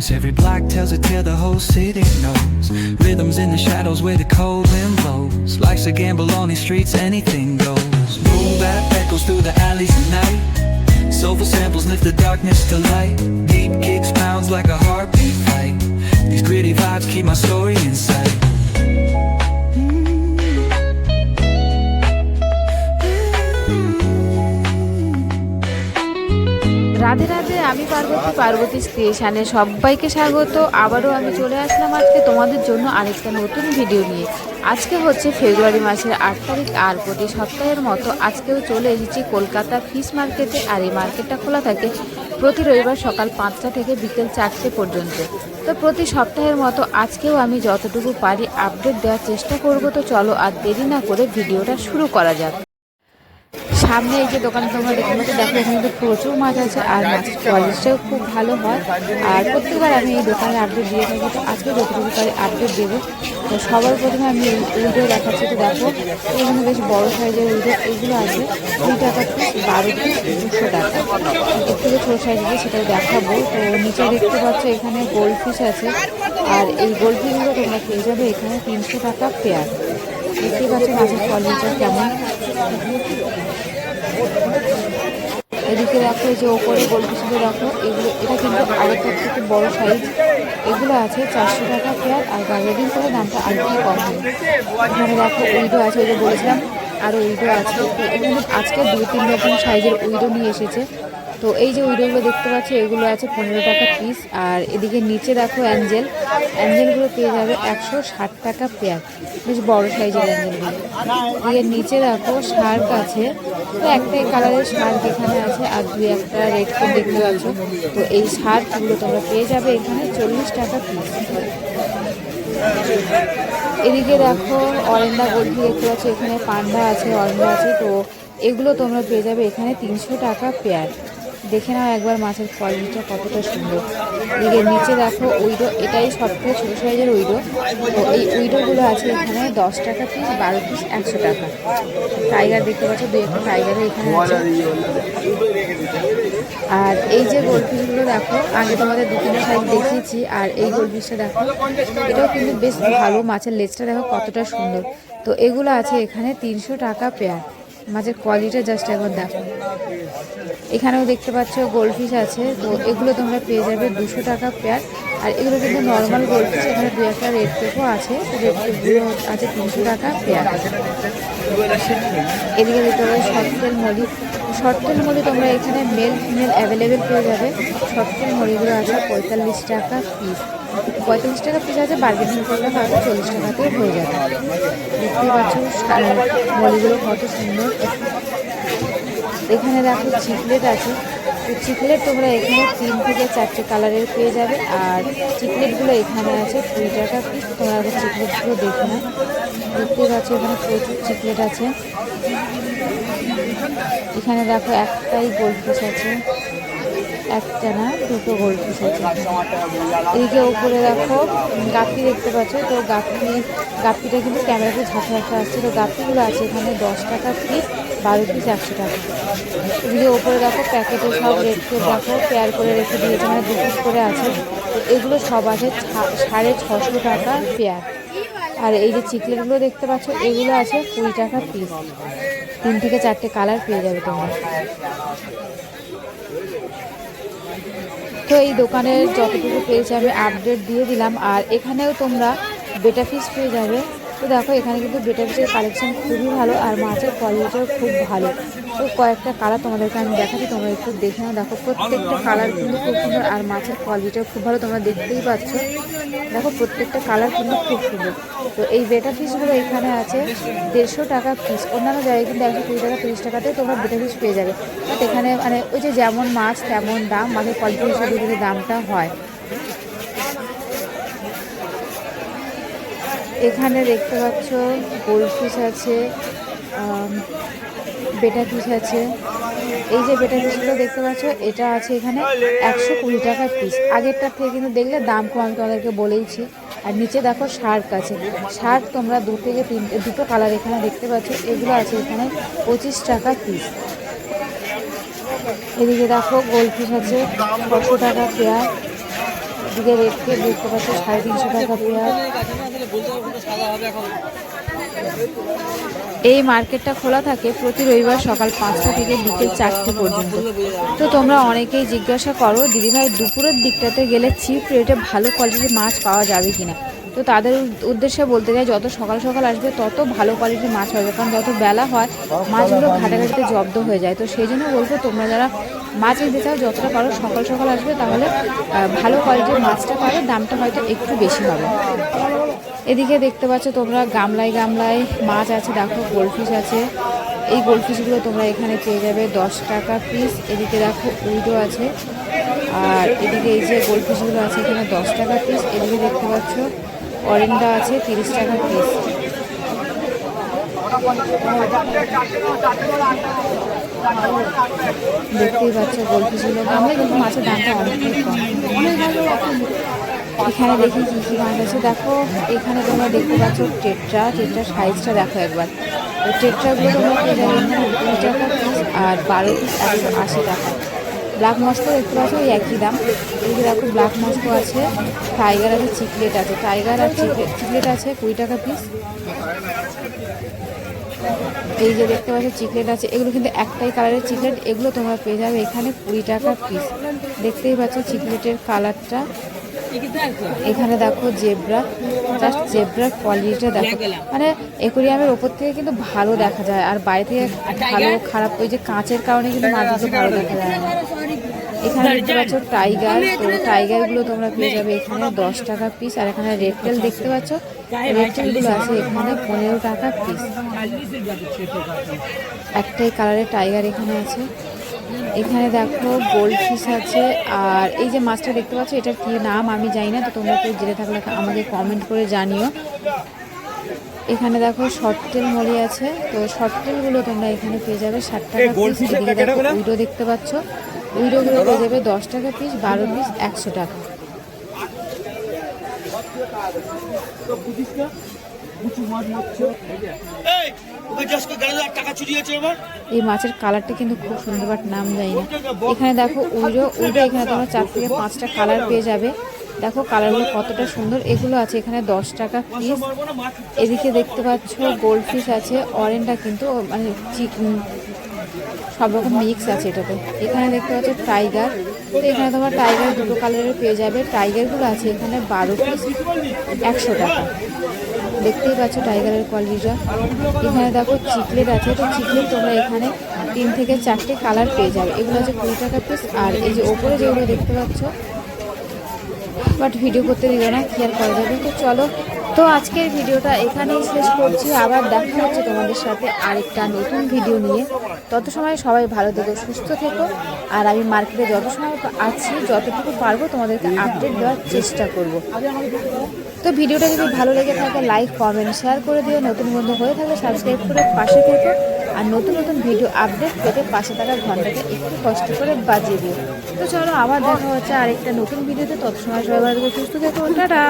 Every block tells a tale the whole city knows. Rhythms in the shadows where the cold wind blows. Life's a gamble on these streets, anything goes. Boom bap echoes through the alleys at night. Soulful samples lift the darkness to light. Deep kicks pounds like a heartbeat fight. These gritty vibes keep my story in sight. Radhe Radhe, আমি পার্বতী স্টেশনে সবাইকে স্বাগত। আবারও আমি চলে আসলাম আজকে তোমাদের জন্য আরেকটা নতুন ভিডিও নিয়ে। আজকে হচ্ছে ফেব্রুয়ারি মাসের 8 তারিখ, আর প্রতি সপ্তাহের মতো আজকেও চলে এসেছি কলকাতা ফিশ মার্কেটে। আর এই মার্কেটটা খোলা থাকে প্রতি রবিবার সকাল 5টা থেকে বিকেল 4টে পর্যন্ত। তো প্রতি সপ্তাহের মতো আজকেও আমি যতটুকু পারি আপডেট দেওয়ার চেষ্টা করব। তো চলো আর দেরি না করে ভিডিওটা শুরু করা যাক। সামনে এই যে দোকানে তোমরা দেখতে দেখো, এখানে কিন্তু প্রচুর মাছ আছে, আর মাছের কোয়ালিটিটাও খুব ভালো হয়। আর প্রত্যেকবার আমি এই দোকানে আপডেট দিয়ে থাকি, তো আজকে যতটুকু পারি আপডেট দেবো। তো সবার প্রথমে আমি উইডো দেখাচ্ছি। তো দেখো এখানে বেশ বড় সাইজের উইডো, এইগুলো আছে 2 টাকা পিস, 12 পিস 200 টাকা। এর থেকে ছোটো সাইজের সেটাই দেখাবো। তো নিচে দেখতে পাচ্ছ এখানে গোল্ড ফিশ আছে, আর এই গোল্ড ফিশগুলো তোমরা পেয়ে যাবে এখানে 300 টাকা পেয়ার। দেখতে পাচ্ছ মাছের কোয়ালিটিটা কেমন। এদিকে রাখো এই যে ওপরে গোলপিসগুলো রাখো, এটা কিন্তু আরেকটা থেকে বড় সাইজ। এগুলো আছে 400 টাকা পেয়ার, আর বার্গেনিং করে দামটা আর কি কম হবে। এখানে দেখো উইডো আছে, ওই যে বলেছিলাম আরও উইডো আছে। তো এখানে আজকে 2-3 রকম সাইজের উইডো নিয়ে এসেছে। তো এই যে উইডোগুলো দেখতে পাচ্ছ এগুলো আছে 15 টাকা পিস। আর এদিকে নিচে দেখো অ্যাঞ্জেলগুলো পেয়ে যাবে 160 টাকা পেয়ার, বেশ বড় সাইজের অ্যাঞ্জেলগুলো। এদিকে নিচে দেখো শার্ক আছে, তো একটাই কালারের শার্ক এখানে আছে, আর 2-1টা রেড কোড দেখতে পাচ্ছ। তো এই শার্কগুলো তোমরা পেয়ে যাবে এখানে 40 টাকা পিস। এদিকে দেখো অরেন্ডা গোল্ডি দেখতে পাচ্ছ, এখানে পান্ডা আছে, অরেন্ডা আছে। তো এগুলো তোমরা পেয়ে যাবে এখানে 300 টাকা পেয়ার। দেখে নাও একবার মাছের কোয়ালিটিটা কতটা সুন্দর। এদিকে নিচে দেখো উইডো, এটাই সবথেকে ছোটো সাইজের উইডো। তো এই উইডোগুলো আছে এখানে 10 টাকা পিস, 12 পিস 100 টাকা। টাইগার দেখতে পাচ্ছ, 2-1টা টাইগারও এখানে আছে। আর এই যে গোল্ডফিশগুলো দেখো, আগে তোমাদের 2-3টা সাইজ দেখিয়েছি। আর এই গোল্ডফিশটা দেখো, এটাও কিন্তু বেশ ভালো, মাছের লেজটা দেখো কতটা সুন্দর। তো এগুলো আছে এখানে 300 টাকা পেয়ার। মাছের কোয়ালিটি জাস্ট একবার দেখো। এখানেও দেখতে পাচ্ছ গোল্ডফিশ আছে, তো এগুলো তোমরা পেয়ে যাবে 200 টাকা পেয়ার। আর এগুলো কিন্তু নর্মাল গোল্ডফিশ, এখানে 2-1টা রেড কেকও আছে, রেড কেকগুলো আছে 300 টাকা পেয়ার। এদিকে দেখতে পাবে শর্ট তেল মলি তোমরা এখানে মেল ফিমেল অ্যাভেলেবেল পেয়ে যাবে। শর্ট তেল মলিগুলো আছে 45 টাকা পিস, 45 টাকা পিস আছে, বার্গেনিং করলে হয়তো 40 টাকাতেও হয়ে যাবে। দেখতেই পাচ্ছ মলিগুলো কত সুন্দর। এখানে দেখো চিকলেট আছে, তো চিকলেট তোমরা এখানে 3 থেকে 4টে কালারের পেয়ে যাবে। আর চিকলেটগুলো এখানে আছে 20 টাকা পিস। তোমরা আগে চিকলেটগুলো দেখে নাও। দেখতেই পাচ্ছ এখানে প্রচুর চিকলেট আছে। এখানে দেখো একটাই গোল্ডফিশ আছে, একটা না 2টো গোল্ডফিশ আছে। এদিকে উপরে দেখো গাপ্পি দেখতে পাচ্ছ, তো গাপ্পিটা কিন্তু ক্যামেরাতে ঝাঁকা আসছে। তো গাপ্পিগুলো আছে এখানে 10 টাকা পিস, 12 পিস 100 টাকা। এদিকে উপরে দেখো প্যাকেটে সব রেটকে দেখো পেয়ার করে রেখে দিয়েছে, মানে 2 পিস করে আছে। তো এগুলো সব আছে 650 টাকা পেয়ার। আর এই যে চিকলেটগুলো দেখতে পাচ্ছ, এগুলো আছে 20 টাকা পিস, 3 থেকে 4টে কালার পেয়ে যাবে তোমরা। তো এই দোকানের যতটুকু পেয়েছি আমি আপডেট দিয়ে দিলাম। আর এখানেও তোমরা বেটা ফিশ পেয়ে যাবে। তো দেখো এখানে কিন্তু বেটা ফিশের কালেকশন খুবই ভালো, আর মাছের কোয়ালিটিও খুব ভালো। তো কয়েকটা কালার তোমাদেরকে আমি দেখাচ্ছি, তোমরা একটু দেখে নাও। দেখো প্রত্যেকটা কালার কিন্তু খুব সুন্দর, আর মাছের কোয়ালিটিও খুব ভালো, তোমরা দেখতেই পাচ্ছ। দেখো প্রত্যেকটা কালার কিন্তু খুব সুন্দর। তো এই বেটা ফিশগুলো এখানে আছে 150 টাকা পিস। অন্যান্য জায়গায় কিন্তু 120 টাকা 30 টাকাতে তোমরা বেটা ফিশ পেয়ে যাবে। বাট এখানে মানে ওই যে যেমন মাছ তেমন দাম, মাছের কোয়ালিটি হিসেবে দামটা হয়। এখানে দেখতে পাচ্ছ গোল্ডফিশ আছে, বেটা ফিশ আছে। এই যে বেটা ফিশগুলো দেখতে পাচ্ছ, এটা আছে এখানে 120 টাকা পিস। আগেরটার থেকে কিন্তু দেখলে দাম কম, আমি তোমাদেরকে বলেইছি। আর নিচে দেখো শার্ক আছে, শার্ক তোমরা 2 থেকে 3টে কালার এখানে দেখতে পাচ্ছ, এগুলো আছে এখানে 25 টাকা পিস। এদিকে দেখো গোল্ডফিশ আছে 600 টাকা পেয়ার। এদিকে রেটকে দেখতে পাচ্ছ 350 টাকা পেঁয়াজ। এই মার্কেটটা খোলা থাকে প্রতি রবিবার সকাল 5টা থেকে বিকেল 4টে পর্যন্ত। তো তোমরা অনেকেই জিজ্ঞাসা করো দিদিভাই দুপুরের দিকটাতে গেলে চিপ রেটে ভালো কোয়ালিটির মাছ পাওয়া যাবে কিনা। তো তাদের উদ্দেশ্যে বলতে চাই যত সকাল সকাল আসবে তত ভালো কোয়ালিটির মাছ পাবে, কারণ যত বেলা হয় মাছগুলো ঘাটাঘাটিতে জব্দ হয়ে যায়। তো সেই জন্য বলবো তোমরা যারা মাছ নিতে চাও যতটা পারো সকাল সকাল আসবে, তাহলে ভালো কোয়ালিটির মাছটা পাবে, দামটা হয়তো একটু বেশি হবে। এদিকে দেখতে পাচ্ছ তোমরা গামলায় গামলায় মাছ আছে, দেখো গোল্ডফিশ আছে। এই গোল্ডফিশগুলো তোমরা এখানে পেয়ে যাবে 10 টাকা পিস। এদিকে দেখো উইডো আছে, আর এদিকে এই যে গোল্ডফিশগুলো আছে এখানে 10 টাকা পিস। এদিকে দেখতে পাচ্ছ অরেন্ডা আছে 30 টাকা পিস। দেখতেই পাচ্ছ গোল্ডফিশগুলো গামলা, কিন্তু মাছের দামটা অনেকটাই কম। এখানে দেখি কী কী মাছ আছে, দেখো এখানে তোমরা দেখতে পাচ্ছ টেট্রার সাইজটা দেখো একবার। তো টেট্রাগুলো তোমরা পেয়ে যাবে এখানে 2 টাকা পিস, আর 12 পিস 180 টাকা। ব্ল্যাক মস্কো দেখতে পাচ্ছ ওই একই দাম। এদিকে দেখো ব্ল্যাক মস্কো আছে, টাইগার আছে, চিকলেট আছে। টাইগার আর চিকলেট আছে 20 টাকা পিস। এই যে দেখতে পাচ্ছ চিকলেট আছে, এগুলো কিন্তু একটাই কালারের চিকলেট, এগুলো তোমরা পেয়ে যাবে এখানে 20 টাকা পিস। দেখতেই পাচ্ছ চিকলেটের কালারটা। এখানে দেখো জেব্রা, জাস্ট জেব্রার কোয়ালিটিটা দেখো, মানে অ্যাকোরিয়ামের ওপর থেকে কিন্তু ভালো দেখা যায়, আর বাইরে থেকে ভালো খারাপ ওই যে কাঁচের কারণে কিন্তু মাছগুলো ভালো দেখা যায় না। এখানে দেখতে পাচ্ছ টাইগার, তো টাইগারগুলো তোমরা পেয়ে যাবে এখানে 10 টাকা পিস। আর এখানে রেড টেল দেখতে পাচ্ছ, রেড টেলগুলো আছে এখানে 15 টাকা পিস। একটাই কালারের টাইগার এখানে আছে। এখানে দেখো গোল্ডফিশ আছে, আর এই যে মাছটা দেখতে পাচ্ছ এটার কি নাম আমি জানি না, তো তোমরা কেউ জেনে থাকলে আমাকে কমেন্ট করে জানিও। এখানে দেখো শর্ট টেল মলি আছে, তো শর্ট টেলগুলো তোমরা এখানে পেয়ে যাবে 60 টাকা পিস। এদিকে দেখো উইডো দেখতে পাচ্ছ, উইডোগুলো পেয়ে যাবে 10 টাকা পিস, 12 পিস 100 টাকা। এই মাছের কালারটা কিন্তু খুব সুন্দর, বাট নাম জানি না। এখানে দেখো উইডো এখানে তোমরা 4 থেকে 5টা কালার পেয়ে যাবে। দেখো কালারগুলো কতটা সুন্দর, এগুলো আছে এখানে 10 টাকা পিস। এদিকে দেখতে পাচ্ছ গোল্ডফিশ আছে, অরেন্ডা কিন্তু মানে সব রকম মিক্স আছে এটাতে। এখানে দেখতে পাচ্ছ টাইগার, তো এখানে তোমার টাইগার দুটো কালারের পেয়ে যাবে। টাইগারগুলো আছে এখানে 12 পিস 100 টাকা। দেখতেই পাচ্ছ টাইগারের কোয়ালিটিটা। এখানে দেখো চিকলেট আছে, তো চিকলেট তোমরা এখানে 3 থেকে 4টে কালার পেয়ে যাবে। এগুলো আছে 20 টাকা পিস। আর এই যে ওপরে যেগুলো দেখতে পাচ্ছ, বাট ভিডিও করতে দিল না, কি আর করা যাবে। তো চলো, তো আজকের ভিডিওটা এখানেই শেষ করছি। আবার দেখা হচ্ছে তোমাদের সাথে আরেকটা নতুন ভিডিও নিয়ে। তত সময় সবাই ভালো থেকো, সুস্থ থেকো। আর আমি মার্কেটে যত সময় আছি যতটুকু পারবো তোমাদেরকে আপডেট দেওয়ার চেষ্টা করব। তো ভিডিওটা যদি ভালো লেগে থাকে লাইক কমেন্ট শেয়ার করে দিও। নতুন বন্ধু হয়ে থাকলে সাবস্ক্রাইব করে পাশে থেকো। আর নতুন নতুন ভিডিও আপডেট পেতে পাশে থাকা ঘন্টাকে একটু কষ্ট করে বাজিয়ে দিও। তো চলো আবার দেখা হচ্ছে আরেকটা নতুন ভিডিওতে। তত সময় সবাই ভালো থেকো, সুস্থ থেকো, টাটা।